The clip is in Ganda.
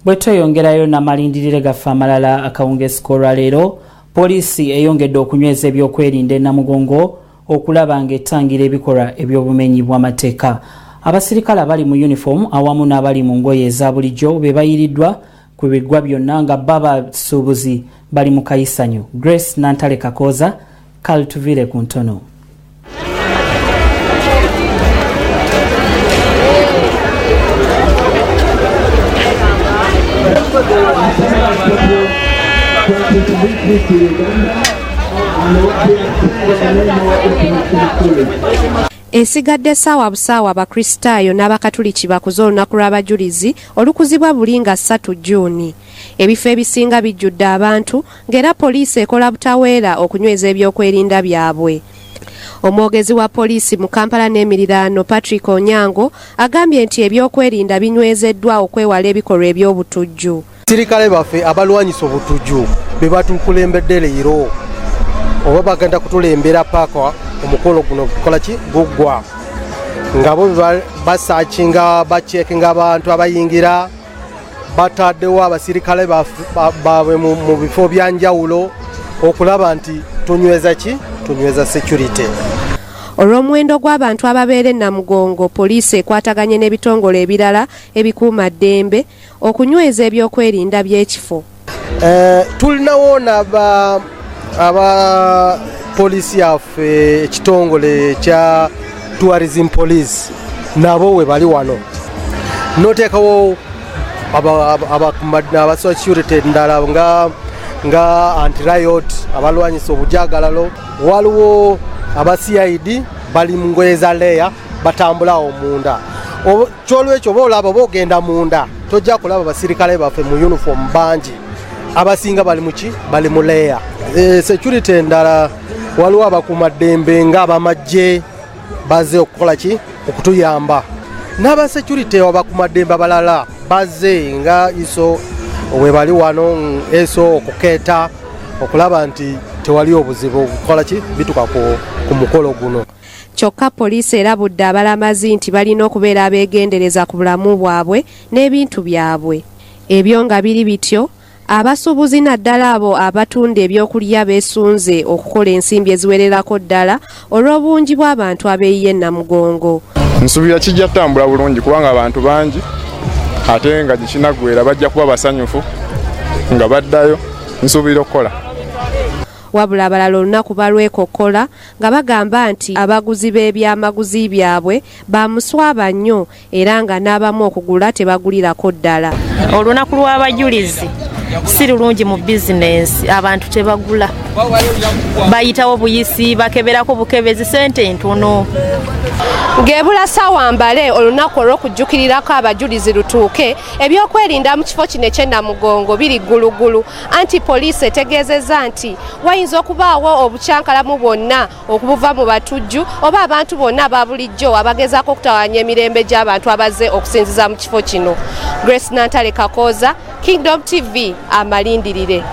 Bwetweyongerayo n'amalindiro gaffe amalala akawungeezi k'olwaleero, poliisi eyongedde okunyweza ebyokwerinda e Namugongo okulaba ng'ettangira ebikolwa eby'obumenyi bw'amateeka. Abasirikale abali mu uniform awamu n'abali mu ngoye eza bulijjo be bayiriddwa ku biggwa byonna nga b'abasuubuzi bali mu kayisanyo. Grace Nantale Kakoza, Kaltuvire ku ntono. Esigadde essaawa busaawa abakristaayo n'abakatuliki bakuze olunaku lw'abajulizi olukuzibwa buli nga 3 Juuni. Ebifo ebisinga bijjudde abantu ng'era poliisi ekola butaweera okunyweza ebyokwerinda byabwe. Omwogezi wa poliisi mu Kampala n'emiriraano Patrick Onyango agambye nti ebyokwerinda binywezeddwa okwewala ebikolwa eby'obutujju. Sirikale baffe abalwanyisa obutujju be batukulembedde leero oba bagenda kutulembera paaka omukolo guno gukola ki guggwa nga bo basaakinga bacekinga abantu abayingira bataddewo abasirikale baabwe mu bifo byanjawulo okulaba nti tunyweza ki tunyweza security. Olw'omuwendo gw'abantu ababeera e Namugongo, poliisi ekwataganye n'ebitongole ebirala ebikuuma ddembe okunyweza ebyokwerinda by'ekifo. Tulinawo aba poliisi yaffe ekitongole kya tourism police nabo we bali wano noteekawo aba security ndala nga anti-riot abalwanyisa obujagalalo. Waliwo aba CID bali mu ngoye za leya batambulawo munda. Kyolwekyo boolaba bogenda munda tojja kulaba basirikale baffe mu uniform bangi abasinga bali muki bali mu leya. Security ndala waliwo abakuumaddembe nga abamajje bazze okukola ki okutuyamba n'aba security abakuumaddembe abalala bazze nga iso we bali wano eso okukeeta okulaba nti tewali obuzibu okukola ki bituka ku mukolo guno. Kyokka poliisi erabudde abalamazi nti balina okubeera abeegendereza ku bulamu bwabwe n'ebintu byabwe. Ebyo nga biri bityo, abasuubuzi naddala abo abatunda ebyokulya beesunze okukola ensimbi eziwererako ddala olw'obungi bw'abantu abeeyiye e Namugongo. Nsuubira kijja ttambula bulungi kubanga abantu bangi ate nga gikinagwera bajja kuba basanyufu nga baddayo nsuubira okukola. Wabula abalala olunaku balwekokkola nga bagamba nti abaguzi b'ebyamaguzi byabwe bamuswaba nnyo era nga n'abamu okugula tebagulirako ddala. Olunaku lw'abajulizi si lulungi mu bizinensi, abantu tebagula bayitawo buyisi bakeberako bukebezi sente ntono. Ng'ebula ssaawa mbale olunaku olw'okujjukirirako abajulizi lutuuke, ebyokwerinda mu kifo kino eky'e Namugongo biri ggulugulu anti poliisi etegeezezza nti wayinza okubaawo obukyankalamu bwonna okubuva mu batujju oba abantu bonna aba bulijjo abagezaako okutawaanya emirembe gy'abantu abazze okusinziza mu kifo kino. Grace Nantale Kakoza, Kingdom TV, amalindirire.